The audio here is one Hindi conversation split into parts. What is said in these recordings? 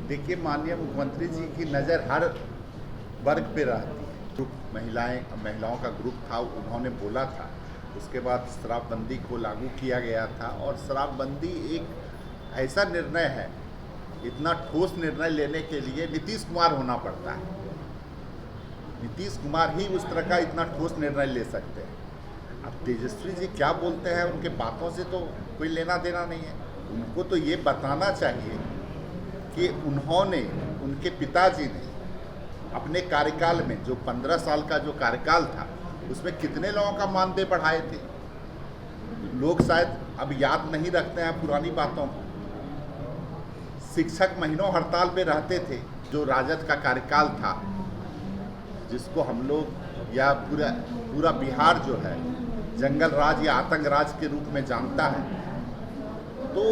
देखिए, माननीय मुख्यमंत्री जी की नज़र हर वर्ग पे रहती है। ग्रुप महिलाओं का ग्रुप था, उन्होंने बोला था। उसके बाद शराबबंदी को लागू किया गया था और शराबबंदी एक ऐसा निर्णय है, इतना ठोस निर्णय लेने के लिए नीतीश कुमार होना पड़ता है। नीतीश कुमार ही उस तरह का इतना ठोस निर्णय ले सकते हैं। अब तेजस्वी जी क्या बोलते हैं, उनके बातों से तो कोई लेना देना नहीं है। उनको तो ये बताना चाहिए कि उन्होंने, उनके पिताजी ने अपने कार्यकाल में, जो 15 साल का जो कार्यकाल था, उसमें कितने लोगों का मानदेय बढ़ाए थे। लोग शायद अब याद नहीं रखते हैं पुरानी बातों को। शिक्षक महीनों हड़ताल पे रहते थे। जो राजद का कार्यकाल था, जिसको हम लोग या पूरा बिहार जो है जंगल राज या आतंक राज के रूप में जानता है, तो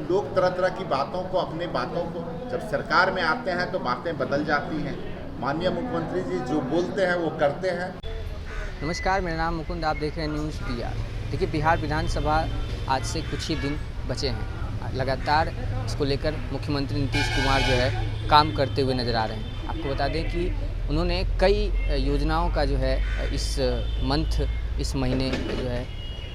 लोग तरह तरह की बातों को, अपने बातों को, जब सरकार में आते हैं तो बातें बदल जाती हैं। माननीय मुख्यमंत्री जी जो बोलते हैं वो करते हैं। नमस्कार, मेरा नाम मुकुंद, आप देख रहे हैं न्यूज़ PR। देखिए, बिहार विधानसभा आज से कुछ ही दिन बचे हैं। लगातार इसको लेकर मुख्यमंत्री नीतीश कुमार जो है काम करते हुए नज़र आ रहे हैं। आपको बता दें कि उन्होंने कई योजनाओं का जो है इस महीने जो है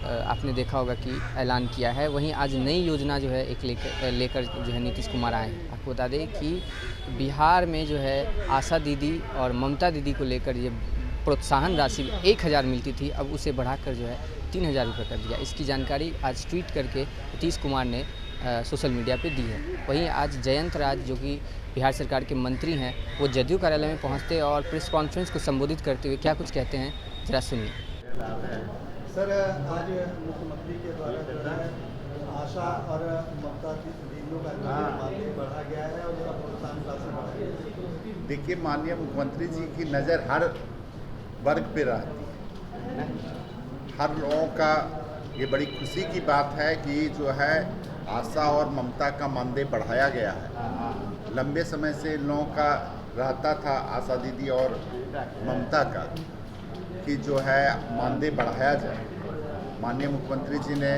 आपने देखा होगा कि ऐलान किया है। वहीं आज नई योजना जो है एक लेकर जो है नीतीश कुमार आए हैं। आपको बता दें कि बिहार में जो है आशा दीदी और ममता दीदी को लेकर ये प्रोत्साहन राशि 1000 मिलती थी, अब उसे बढ़ाकर जो है 3000 रुपये कर दिया। इसकी जानकारी आज ट्वीट करके नीतीश कुमार ने सोशल मीडिया पे दी है। वहीं आज जयंत राज, जो कि बिहार सरकार के मंत्री हैं, वो जदयू कार्यालय में पहुंचते और प्रेस कॉन्फ्रेंस को संबोधित करते हुए क्या कुछ कहते हैं, जरा सुनिए। सर, आज मुख्यमंत्री के द्वारा जो है आशा और ममता दीदियों का मानदेय बढ़ा गया है और उसका प्रोत्साहन राशि बढ़ा गया है। देखिए, माननीय मुख्यमंत्री जी की नज़र हर वर्ग पे रहती है। हर लोगों का ये बड़ी खुशी की बात है कि जो है आशा और ममता का मानदेय बढ़ाया गया है। लंबे समय से इन लोगों का रहता था, आशा दीदी और ममता का, कि जो है मानदेय बढ़ाया जाए। माननीय मुख्यमंत्री जी ने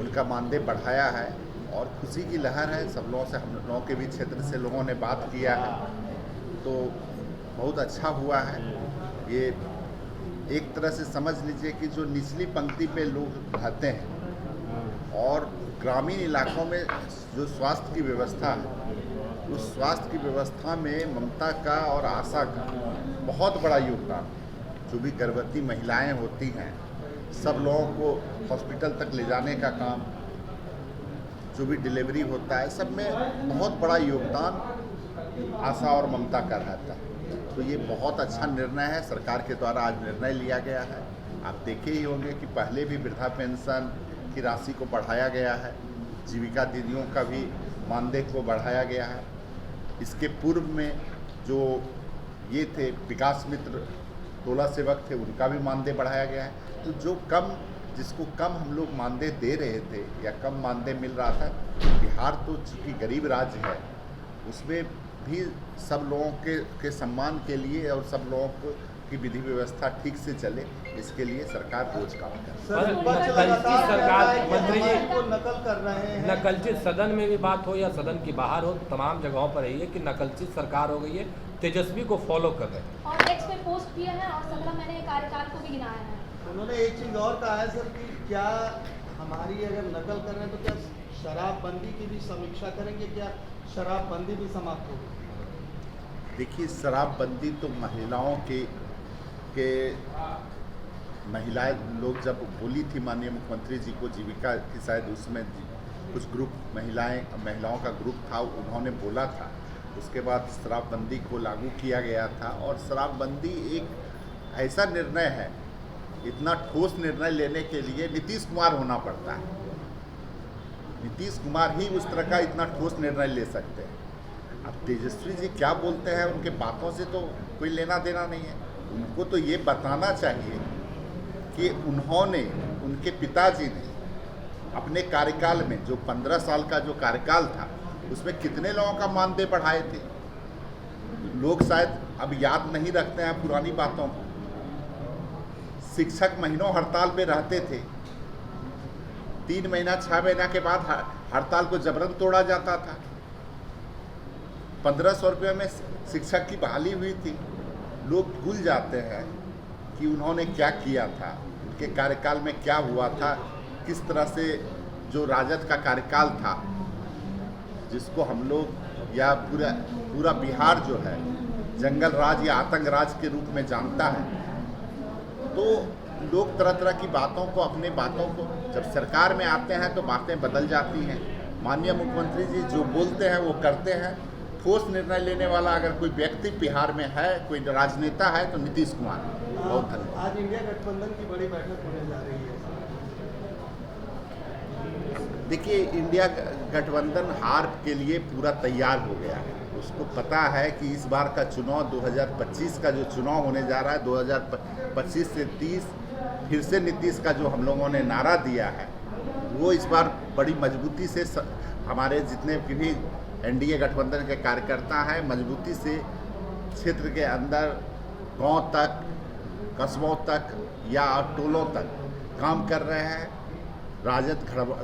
उनका मानदेय बढ़ाया है और खुशी की लहर है। सब लोगों से, हम लोगों के भी क्षेत्र से लोगों ने बात किया है, तो बहुत अच्छा हुआ है। ये एक तरह से समझ लीजिए कि जो निचली पंक्ति पे लोग रहते हैं और ग्रामीण इलाकों में जो स्वास्थ्य की व्यवस्था है, उस स्वास्थ्य की व्यवस्था में ममता का और आशा का बहुत बड़ा योगदान है। जो भी गर्भवती महिलाएं होती हैं, सब लोगों को हॉस्पिटल तक ले जाने का काम, जो भी डिलीवरी होता है, सब में बहुत बड़ा योगदान आशा और ममता का रहता है। तो ये बहुत अच्छा निर्णय है, सरकार के द्वारा आज निर्णय लिया गया है। आप देखे ही होंगे कि पहले भी वृद्धा पेंशन की राशि को बढ़ाया गया है, जीविका दीदियों का भी मानदेय को बढ़ाया गया है। इसके पूर्व में जो ये थे विकास मित्र टोला सेवक थे, उनका भी मानदेय बढ़ाया गया है। तो जिसको कम हम लोग मानदेय दे रहे थे या कम मानदेय मिल रहा था, बिहार तो चूँकि गरीब राज्य है, उसमें भी सब लोगों के सम्मान के लिए और सब लोगों की विधि व्यवस्था ठीक से चले, इसके लिए सरकार रोज काम कर रही है। सरकार मंत्री जी को नकल कर रहे हैं। नकलचित सदन में भी बात हो या सदन की बाहर हो, तमाम जगहों पर यही है कि नकलचित सरकार हो गई है। तेजस्वी को फॉलो कर रहे हैं और एक्स पे पोस्ट किया है और 17 महीने के कार्यकाल को भी गिनाया है। उन्होंने एक चीज़ और कहा है सर कि क्या हमारी अगर नकल कर रहे हैं तो क्या शराबबंदी की भी समीक्षा करेंगे, क्या शराबबंदी भी समाप्त होगी? देखिए, शराबबंदी तो महिलाओं के महिलाएं लोग जब बोली थी माननीय मुख्यमंत्री जी को, जीविका की शायद उसमें कुछ ग्रुप महिलाओं का ग्रुप था, उन्होंने बोला था। उसके बाद शराबबंदी को लागू किया गया था और शराबबंदी एक ऐसा निर्णय है, इतना ठोस निर्णय लेने के लिए नीतीश कुमार होना पड़ता है। नीतीश कुमार ही उस तरह का इतना ठोस निर्णय ले सकते हैं। अब तेजस्वी जी क्या बोलते हैं, उनके बातों से तो कोई लेना देना नहीं है। उनको तो ये बताना चाहिए कि उन्होंने, उनके पिताजी ने अपने कार्यकाल में, जो 15 साल का जो कार्यकाल था, उसमें कितने लोगों का मानदेय बढ़ाए थे। लोग शायद अब याद नहीं रखते हैं पुरानी बातों को। शिक्षक महीनों हड़ताल पे रहते थे, 3 महीना 6 महीना के बाद हड़ताल को जबरन तोड़ा जाता था। 1500 रुपये में शिक्षक की बहाली हुई थी। लोग भूल जाते हैं कि उन्होंने क्या किया था, उनके कार्यकाल में क्या हुआ था, किस तरह से जो राजद का कार्यकाल था, जिसको हम लोग या पूरा बिहार जो है जंगल राज या आतंक राज के रूप में जानता है। तो लोग तरह तरह की बातों को, अपने बातों को, जब सरकार में आते हैं तो बातें बदल जाती हैं। माननीय मुख्यमंत्री जी जो बोलते हैं वो करते हैं। ठोस निर्णय लेने वाला अगर कोई व्यक्ति बिहार में है, कोई राजनेता है तो नीतीश कुमार। बहुत धन्यवाद। आज इंडिया गठबंधन की बड़ी बैठक होने जा रही है। देखिए, इंडिया गठबंधन हार के लिए पूरा तैयार हो गया है। उसको पता है कि इस बार का चुनाव 2025 का जो चुनाव होने जा रहा है, 2025 से 30 फिर से नीतीश का जो हम लोगों ने नारा दिया है, वो इस बार बड़ी मजबूती से हमारे जितने भी एनडीए गठबंधन के कार्यकर्ता हैं मजबूती से क्षेत्र के अंदर गांव तक, कस्बों तक या टोलों तक काम कर रहे हैं। राजद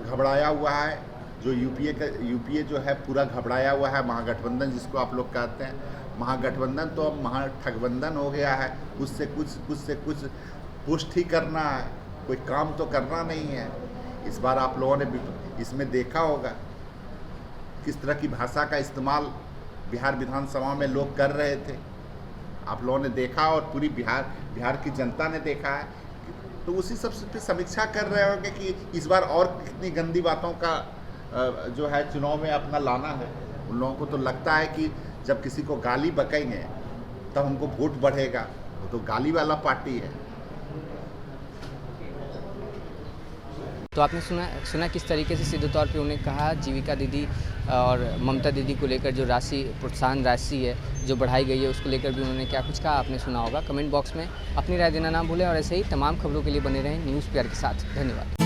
घबराया हुआ है, जो यूपीए जो है पूरा घबराया हुआ है। महागठबंधन जिसको आप लोग कहते हैं, महागठबंधन तो अब महाठगबंधन हो गया है। कुछ से कुछ पुष्ट ही करना है, कोई काम तो करना नहीं है। इस बार आप लोगों ने इसमें देखा होगा किस तरह की भाषा का इस्तेमाल बिहार विधानसभा में लोग कर रहे थे। आप लोगों ने देखा और पूरी बिहार की जनता ने देखा है। तो उसी सब पे समीक्षा कर रहे होंगे कि इस बार और कितनी गंदी बातों का जो है चुनाव में अपना लाना है। उन लोगों को तो लगता है कि जब किसी को गाली बकेंगे तब हमको वोट बढ़ेगा। वो तो गाली वाला पार्टी है। तो आपने सुना किस तरीके से सीधे तौर पे उन्हें कहा जीविका दीदी और ममता दीदी को लेकर जो राशि, प्रोत्साहन राशि है जो बढ़ाई गई है, उसको लेकर भी उन्होंने क्या कुछ कहा आपने सुना होगा। कमेंट बॉक्स में अपनी राय देना ना भूलें और ऐसे ही तमाम खबरों के लिए बने रहें न्यूज़ पीआर के साथ। धन्यवाद।